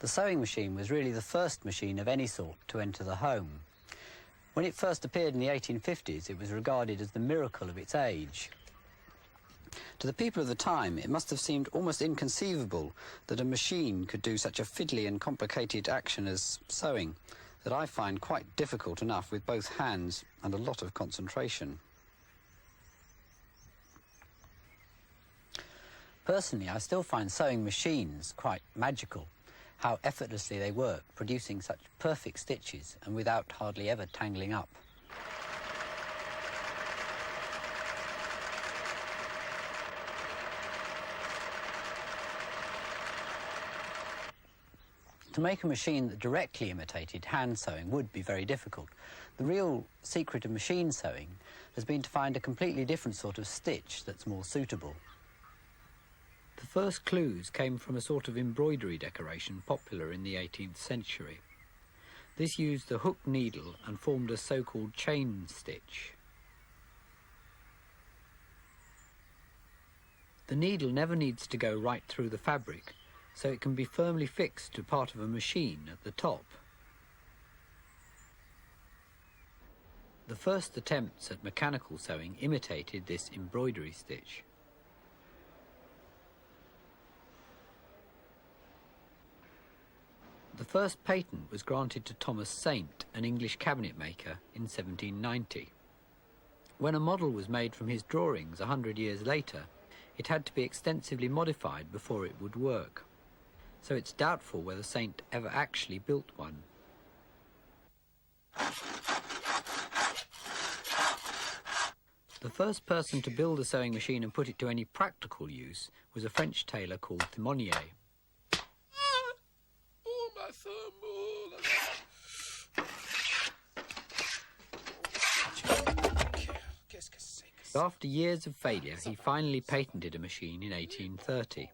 The sewing machine was really the first machine of any sort to enter the home. When it first appeared in the 1850s, it was regarded as the miracle of its age. To the people of the time, it must have seemed almost inconceivable that a machine could do such a fiddly and complicated action as sewing, that I find quite difficult enough with both hands and a lot of concentration. Personally, I still find sewing machines quite magical, how effortlessly they work, producing such perfect stitches and without hardly ever tangling up. To make a machine that directly imitated hand sewing would be very difficult. The real secret of machine sewing has been to find a completely different sort of stitch that's more suitable. The first clues came from a sort of embroidery decoration popular in the 18th century. This used the hook needle and formed a so-called chain stitch. The needle never needs to go right through the fabric, so it can be firmly fixed to part of a machine at the top. The first attempts at mechanical sewing imitated this embroidery stitch. The first patent was granted to Thomas Saint, an English cabinet maker, in 1790. When a model was made from his drawings 100 years later, it had to be extensively modified before it would work. So it's doubtful whether Saint ever actually built one. The first person to build a sewing machine and put it to any practical use was a French tailor called Thimonier. After years of failure, he finally patented a machine in 1830.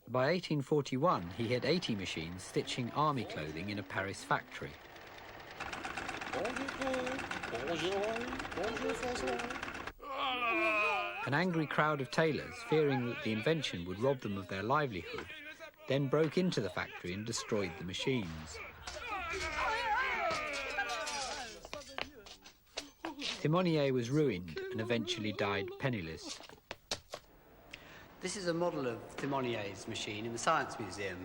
By 1841, he had 80 machines stitching army clothing in a Paris factory. An angry crowd of tailors, fearing that the invention would rob them of their livelihood, then broke into the factory and destroyed the machines. Thimonier was ruined and eventually died penniless. This is a model of Thimonier's machine in the Science Museum,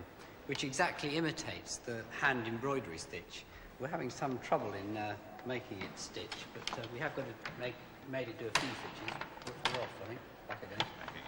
which exactly imitates the hand embroidery stitch. We're having some trouble in making it stitch, but we have got to made it do a few stitches. We're off, I think. Back again. Back again.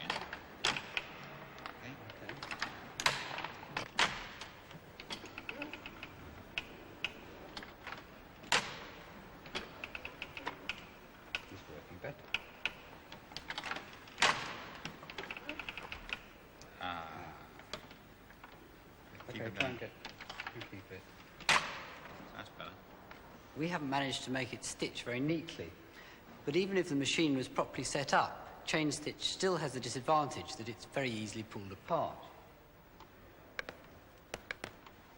We haven't managed to make it stitch very neatly, but even if the machine was properly set up, chain stitch still has the disadvantage that it's very easily pulled apart.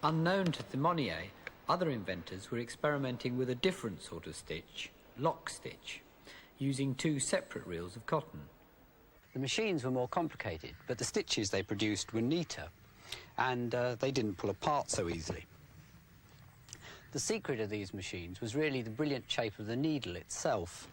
Unknown to Thimonier, other inventors were experimenting with a different sort of stitch, lock stitch, using two separate reels of cotton. The machines were more complicated, but the stitches they produced were neater, and they didn't pull apart so easily. The secret of these machines was really the brilliant shape of the needle itself.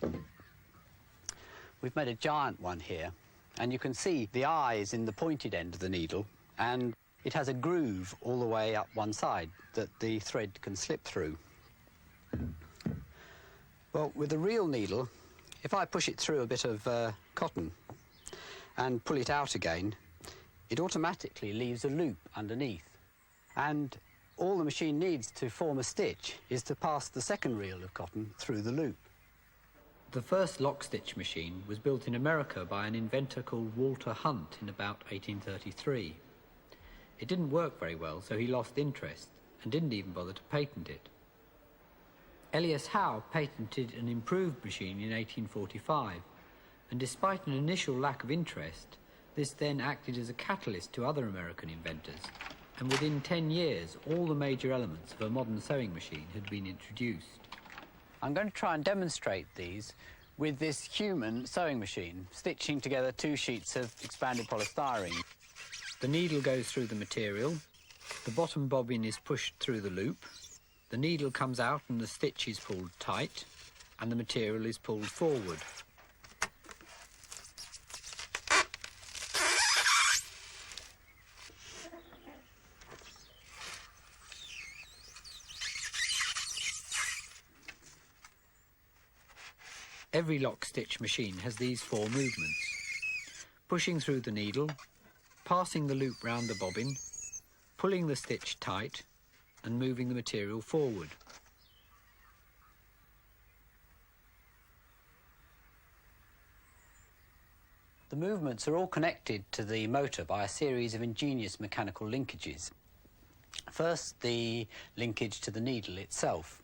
We've made a giant one here, and you can see the eye is in the pointed end of the needle, and it has a groove all the way up one side that the thread can slip through. Well, with the real needle, if I push it through a bit of cotton and pull it out again, it automatically leaves a loop underneath. And all the machine needs to form a stitch is to pass the second reel of cotton through the loop. The first lock stitch machine was built in America by an inventor called Walter Hunt in about 1833. It didn't work very well, so he lost interest and didn't even bother to patent it. Elias Howe patented an improved machine in 1845, and despite an initial lack of interest, this then acted as a catalyst to other American inventors, and within 10 years, all the major elements of a modern sewing machine had been introduced. I'm going to try and demonstrate these with this human sewing machine, stitching together two sheets of expanded polystyrene. The needle goes through the material, The bottom bobbin is pushed through the loop, the needle comes out and the stitch is pulled tight, and the material is pulled forward. Every lock stitch machine has these 4 movements: pushing through the needle, passing the loop round the bobbin, pulling the stitch tight, and moving the material forward. The movements are all connected to the motor by a series of ingenious mechanical linkages. First, the linkage to the needle itself.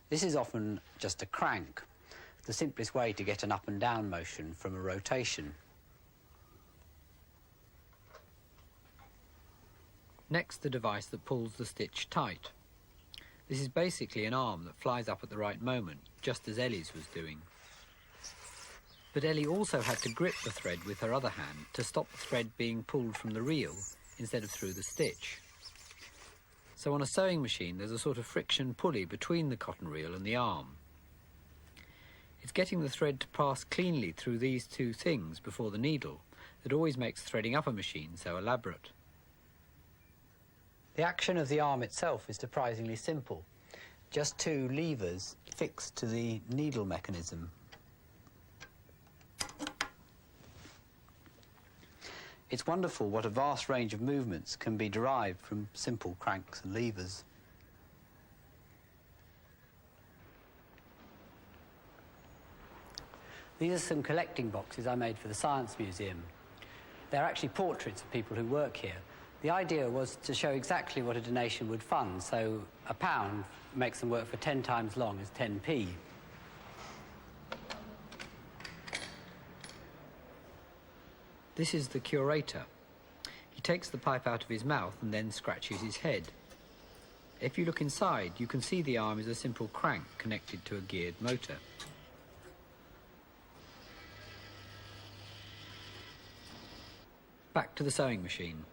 This is often just a crank, the simplest way to get an up and down motion from a rotation. Next, the device that pulls the stitch tight. This is basically an arm that flies up at the right moment, just as Ellie's was doing. But Ellie also had to grip the thread with her other hand to stop the thread being pulled from the reel instead of through the stitch. So on a sewing machine there's a sort of friction pulley between the cotton reel and the arm. It's getting the thread to pass cleanly through these two things before the needle that always makes threading up a machine so elaborate. The action of the arm itself is surprisingly simple. Just 2 levers fixed to the needle mechanism. It's wonderful what a vast range of movements can be derived from simple cranks and levers. These are some collecting boxes I made for the Science Museum. They're actually portraits of people who work here. The idea was to show exactly what a donation would fund, so £1 makes them work for 10 times as long as 10p. This is the curator. He takes the pipe out of his mouth and then scratches his head. If you look inside, you can see the arm is a simple crank connected to a geared motor. Back to the sewing machine.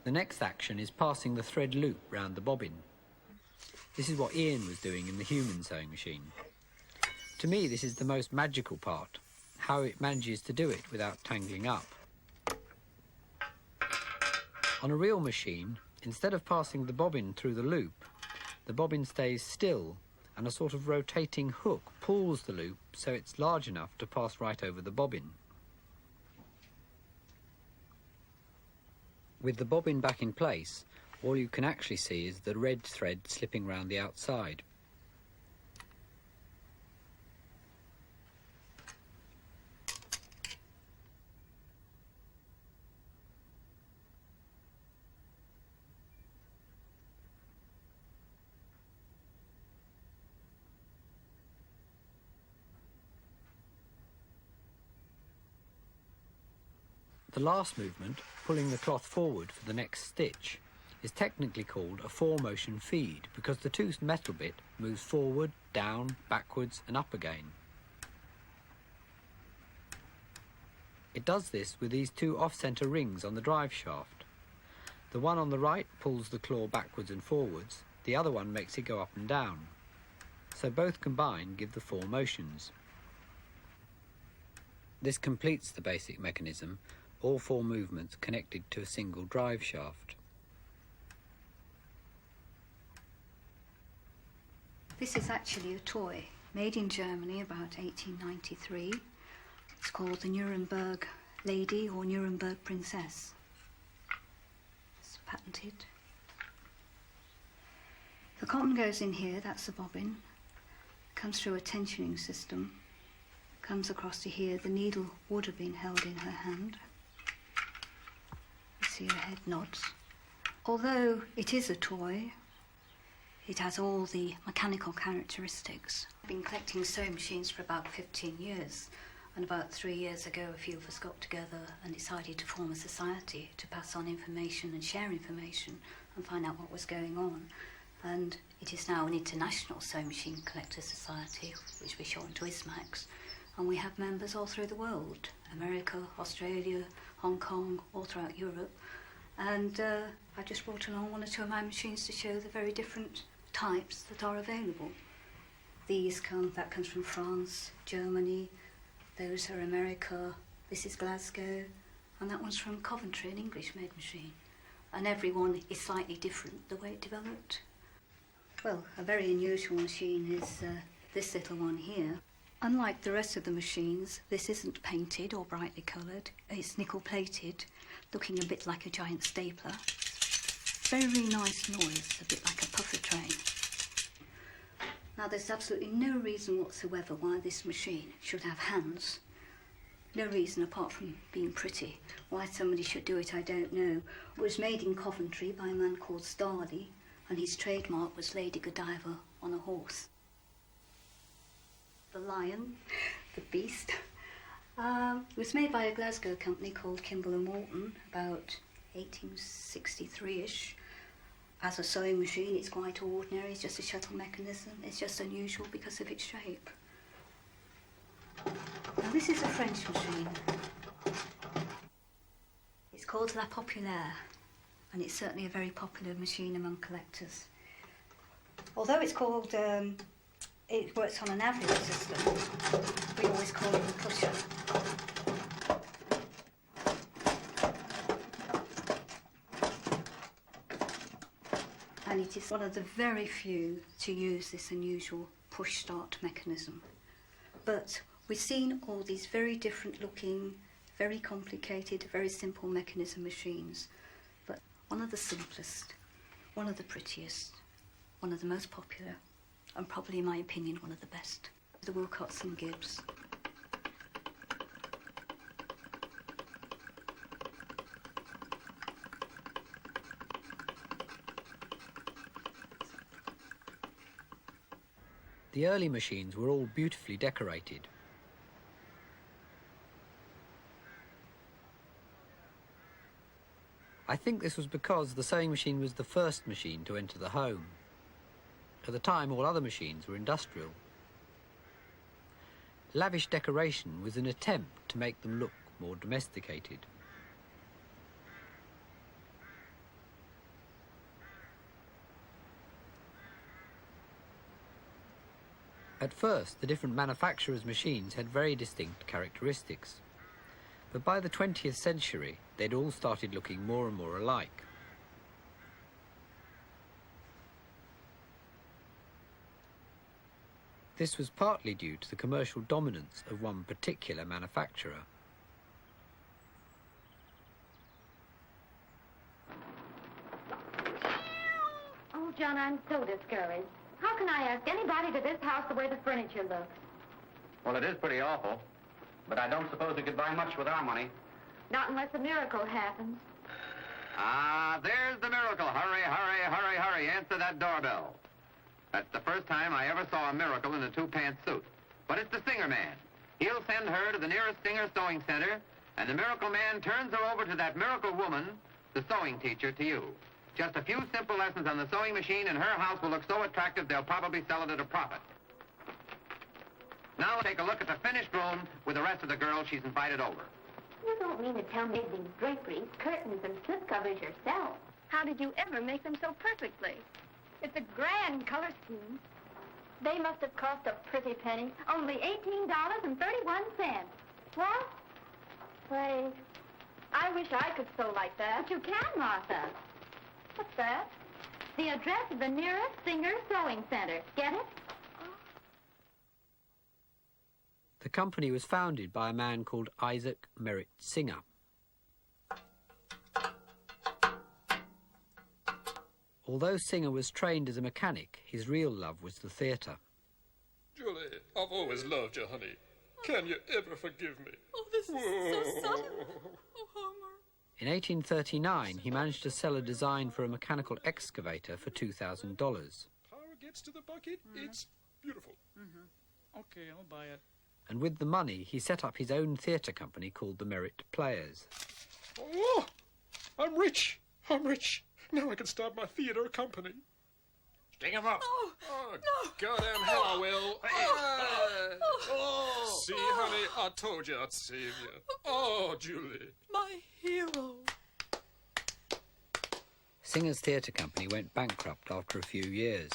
The next action is passing the thread loop round the bobbin. This is what Ian was doing in the human sewing machine. To me, this is the most magical part, how it manages to do it without tangling up. On a real machine, instead of passing the bobbin through the loop, the bobbin stays still and a sort of rotating hook pulls the loop so it's large enough to pass right over the bobbin. With the bobbin back in place, all you can actually see is the red thread slipping round the outside. The last movement, pulling the cloth forward for the next stitch, is technically called a 4-motion feed because the 2 metal bit moves forward, down, backwards and up again. It does this with these 2 off-centre rings on the drive shaft. The one on the right pulls the claw backwards and forwards, the other one makes it go up and down. So both combined give the 4 motions. This completes the basic mechanism, all 4 movements connected to a single drive shaft. This is actually a toy made in Germany about 1893. It's called the Nuremberg Lady or Nuremberg Princess. It's patented. The cotton goes in here, that's the bobbin, comes through a tensioning system, comes across to here. The needle would have been held in her hand. You see her head nods. Although it is a toy, it has all the mechanical characteristics. I've been collecting sewing machines for about 15 years, and about 3 years ago a few of us got together and decided to form a society to pass on information and share information and find out what was going on. And it is now an international sewing machine collector society, which we show onto ISMAX, and we have members all through the world, America, Australia, Hong Kong, all throughout Europe. And I just brought along one or two of my machines to show the very different types that are available. That comes from France, Germany, those are America, this is Glasgow, and that one's from Coventry, an English-made machine. And every one is slightly different, the way it developed. Well, a very unusual machine is this little one here. Unlike the rest of the machines, this isn't painted or brightly coloured. It's nickel-plated, looking a bit like a giant stapler. Very nice noise, a bit like a puffer train. Now, there's absolutely no reason whatsoever why this machine should have hands. No reason apart from being pretty. Why somebody should do it, I don't know. It was made in Coventry by a man called Starley, and his trademark was Lady Godiva on a horse. The lion, the beast. It was made by a Glasgow company called Kimball & Morton about 1863-ish. As a sewing machine, it's quite ordinary. It's just a shuttle mechanism. It's just unusual because of its shape. Now, this is a French machine. It's called La Populaire, and it's certainly a very popular machine among collectors. Although it's called, it works on an average system, we always call it a pusher. And it is one of the very few to use this unusual push-start mechanism. But we've seen all these very different looking, very complicated, very simple mechanism machines. But one of the simplest, one of the prettiest, one of the most popular, and probably, in my opinion, one of the best, the Wilcoxon Gibbs. The early machines were all beautifully decorated. I think this was because the sewing machine was the first machine to enter the home. At the time, all other machines were industrial. Lavish decoration was an attempt to make them look more domesticated. At first, the different manufacturers' machines had very distinct characteristics. But by the 20th century, they'd all started looking more and more alike. This was partly due to the commercial dominance of one particular manufacturer. Oh, John, I'm so discouraged. How can I ask anybody to this house the way the furniture looks? Well, it is pretty awful, but I don't suppose you could buy much with our money. Not unless a miracle happens. Ah, there's the miracle. Hurry, hurry, hurry, hurry. Answer that doorbell. That's the first time I ever saw a miracle in a two-pants suit. But it's the Singer Man. He'll send her to the nearest Singer Sewing Center, and the miracle man turns her over to that miracle woman, the sewing teacher, to you. Just a few simple lessons on the sewing machine, and her house will look so attractive they'll probably sell it at a profit. Now take a look at the finished room with the rest of the girls she's invited over. You don't mean to tell me these draperies, curtains, and slipcovers yourself? How did you ever make them so perfectly? It's a grand color scheme. They must have cost a pretty penny. Only $18.31. What? Wait. I wish I could sew like that. But you can, Martha. What's that? The address of the nearest Singer Sewing Center. Get it? The company was founded by a man called Isaac Merritt Singer. Although Singer was trained as a mechanic, his real love was the theatre. Julie, I've always loved you, honey. Can you ever forgive me? Oh, this is so sudden. Oh, Homer. In 1839, he managed to sell a design for a mechanical excavator for $2,000. Power gets to the bucket, it's beautiful. Okay, I'll buy it. And with the money, he set up his own theatre company called the Merritt Players. Oh, I'm rich. I'm rich. Now I can start my theater company. Sting him up. Oh, no. Goddamn hell I will. See, honey, I told you I'd save you. Oh, Julie. My hero. Singer's theatre company went bankrupt after a few years.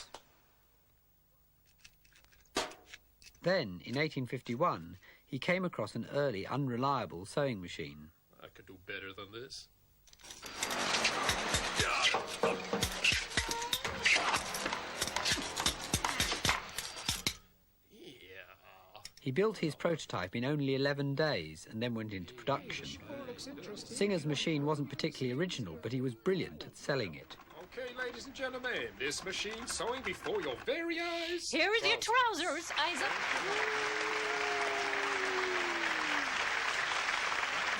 Then, in 1851, he came across an early, unreliable sewing machine. I could do better than this. He built his prototype in only 11 days and then went into production. Singer's machine wasn't particularly original, but he was brilliant at selling it. Okay, ladies and gentlemen, this machine sewing before your very eyes. Here is your trousers, Isaac.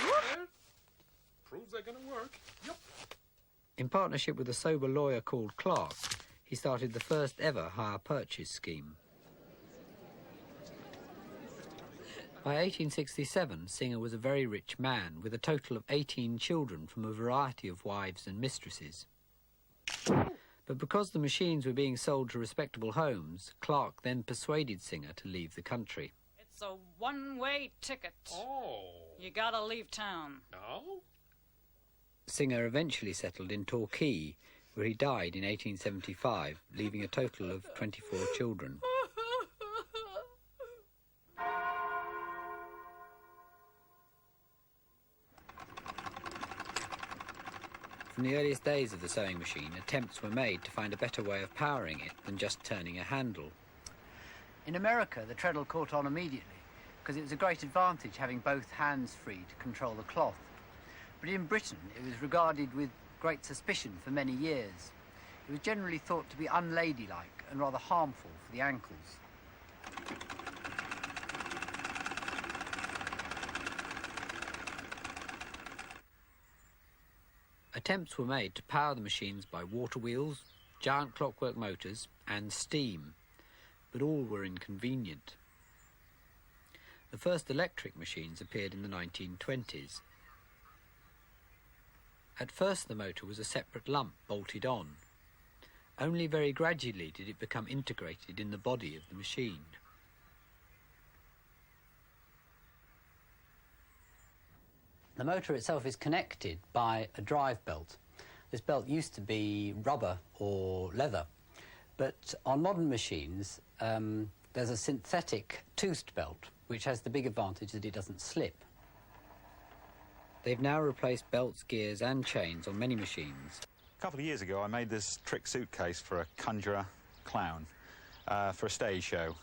There. Proves they're gonna work. Yep. In partnership with a sober lawyer called Clark, he started the first ever hire purchase scheme. By 1867, Singer was a very rich man with a total of 18 children from a variety of wives and mistresses. But because the machines were being sold to respectable homes, Clark then persuaded Singer to leave the country. It's a one-way ticket. Oh. You gotta leave town. No? Singer eventually settled in Torquay, where he died in 1875, leaving a total of 24 children. From the earliest days of the sewing machine, attempts were made to find a better way of powering it than just turning a handle. In America, the treadle caught on immediately, because it was a great advantage having both hands free to control the cloth. But in Britain, it was regarded with great suspicion for many years. It was generally thought to be unladylike and rather harmful for the ankles. Attempts were made to power the machines by water wheels, giant clockwork motors and steam, but all were inconvenient. The first electric machines appeared in the 1920s. At first the motor was a separate lump bolted on. Only very gradually did it become integrated in the body of the machine. The motor itself is connected by a drive belt. This belt used to be rubber or leather, but on modern machines there's a synthetic toothed belt which has the big advantage that it doesn't slip. They've now replaced belts, gears and chains on many machines. A couple of years ago I made this trick suitcase for a conjurer clown for a stage show.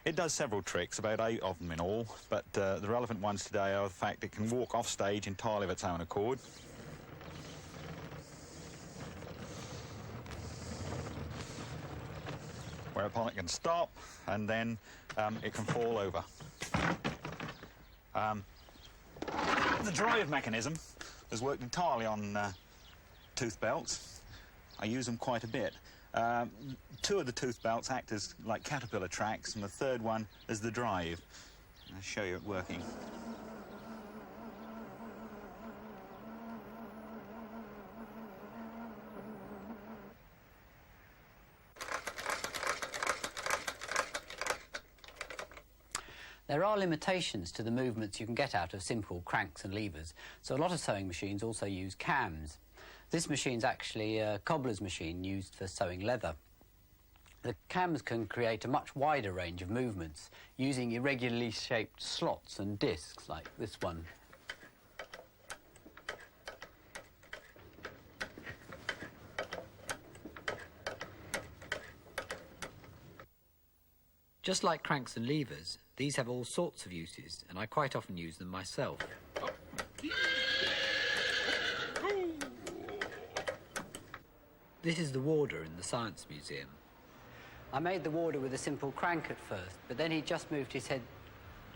It does several tricks, about 8 of them in all, but the relevant ones today are the fact it can walk off stage entirely of its own accord. Whereupon it can stop, and then it can fall over. The drive mechanism has worked entirely on tooth belts. I use them quite a bit. 2 of the tooth belts act as like caterpillar tracks, and the third one is the drive. I'll show you it working. There are limitations to the movements you can get out of simple cranks and levers, so a lot of sewing machines also use cams. This machine's actually a cobbler's machine used for sewing leather. The cams can create a much wider range of movements using irregularly shaped slots and discs like this one. Just like cranks and levers, these have all sorts of uses, and I quite often use them myself. This is the warder in the Science Museum. I made the warder with a simple crank at first, but then he just moved his head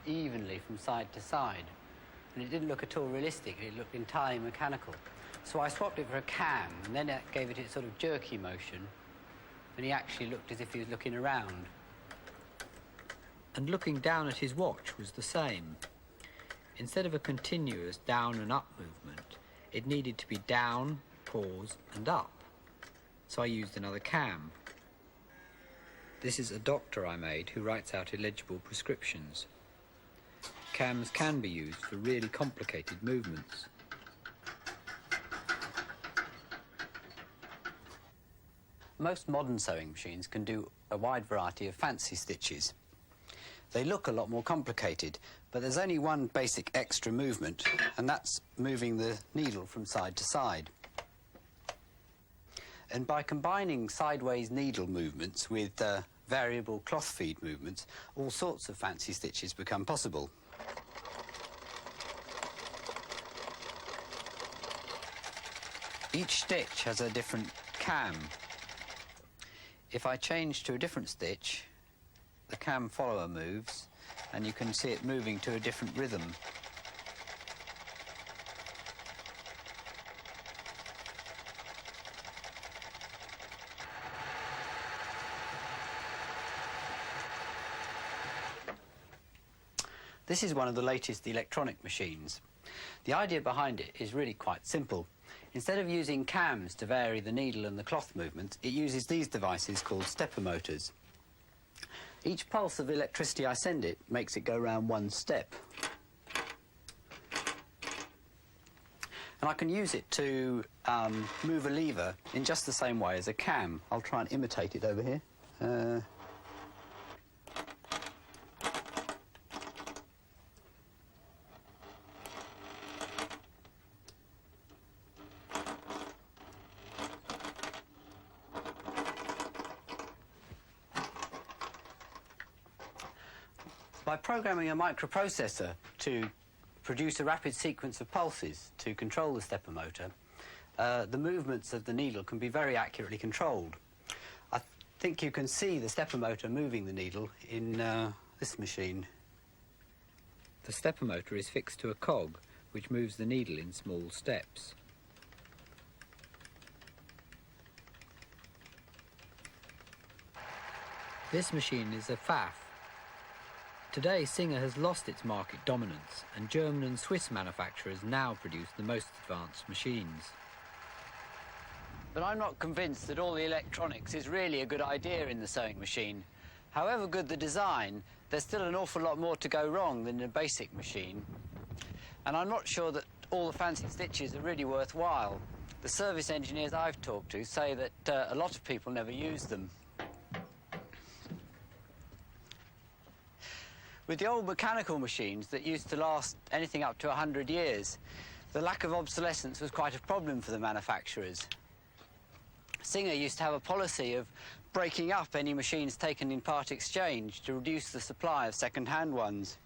evenly from side to side, and it didn't look at all realistic. It looked entirely mechanical. So I swapped it for a cam, and then that gave it its sort of jerky motion, and he actually looked as if he was looking around. And looking down at his watch was the same. Instead of a continuous down and up movement, it needed to be down, pause, and up. So I used another cam. This is a doctor I made who writes out illegible prescriptions. Cams can be used for really complicated movements. Most modern sewing machines can do a wide variety of fancy stitches. They look a lot more complicated, but there's only one basic extra movement, and that's moving the needle from side to side. And by combining sideways needle movements with variable cloth feed movements, all sorts of fancy stitches become possible. Each stitch has a different cam. If I change to a different stitch, the cam follower moves, and you can see it moving to a different rhythm. This is one of the latest electronic machines. The idea behind it is really quite simple. Instead of using cams to vary the needle and the cloth movements, it uses these devices called stepper motors. Each pulse of electricity I send it makes it go round one step. And I can use it to move a lever in just the same way as a cam. I'll try and imitate it over here. By programming a microprocessor to produce a rapid sequence of pulses to control the stepper motor, the movements of the needle can be very accurately controlled. I think you can see the stepper motor moving the needle in this machine. The stepper motor is fixed to a cog which moves the needle in small steps. This machine is a FAF. Today, Singer has lost its market dominance, and German and Swiss manufacturers now produce the most advanced machines. But I'm not convinced that all the electronics is really a good idea in the sewing machine. However good the design, there's still an awful lot more to go wrong than in a basic machine. And I'm not sure that all the fancy stitches are really worthwhile. The service engineers I've talked to say that a lot of people never use them. With the old mechanical machines that used to last anything up to 100 years, the lack of obsolescence was quite a problem for the manufacturers. Singer used to have a policy of breaking up any machines taken in part exchange to reduce the supply of second-hand ones.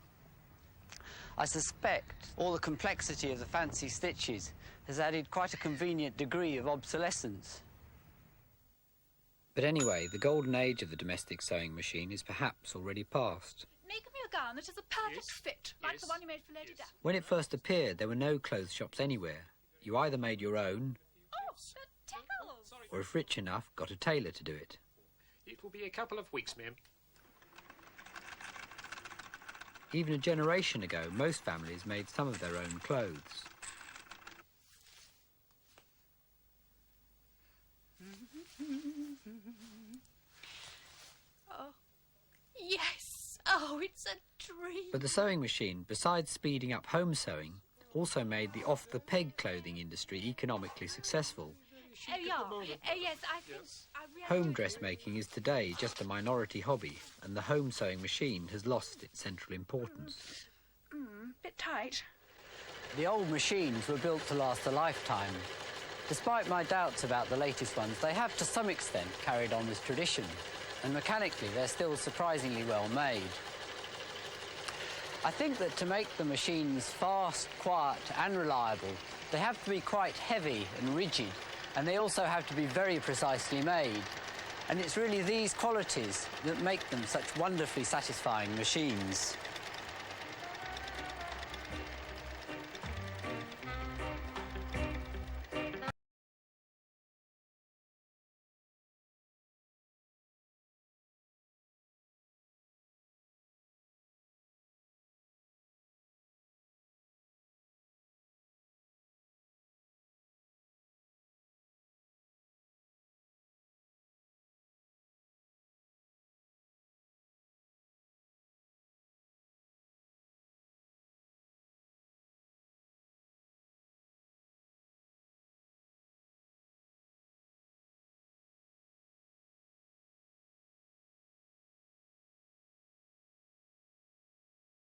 I suspect all the complexity of the fancy stitches has added quite a convenient degree of obsolescence. But anyway, the golden age of the domestic sewing machine is perhaps already past. Make me a gown that is a perfect fit, like the one you made for Lady Di. When it first appeared, there were no clothes shops anywhere. You either made your own, Oh, the tickles! or if rich enough, got a tailor to do it. It will be a couple of weeks, ma'am. Even a generation ago, most families made some of their own clothes. Oh, yes! Oh, it's a dream! But the sewing machine, besides speeding up home sewing, also made the off-the-peg clothing industry economically successful. Oh, yeah. Yes, I think... I really Home dressmaking is today just a minority hobby, and the home sewing machine has lost its central importance. bit tight. The old machines were built to last a lifetime. Despite my doubts about the latest ones, they have to some extent carried on this tradition, and mechanically they're still surprisingly well made. I think that to make the machines fast, quiet and reliable, they have to be quite heavy and rigid, and they also have to be very precisely made. And it's really these qualities that make them such wonderfully satisfying machines.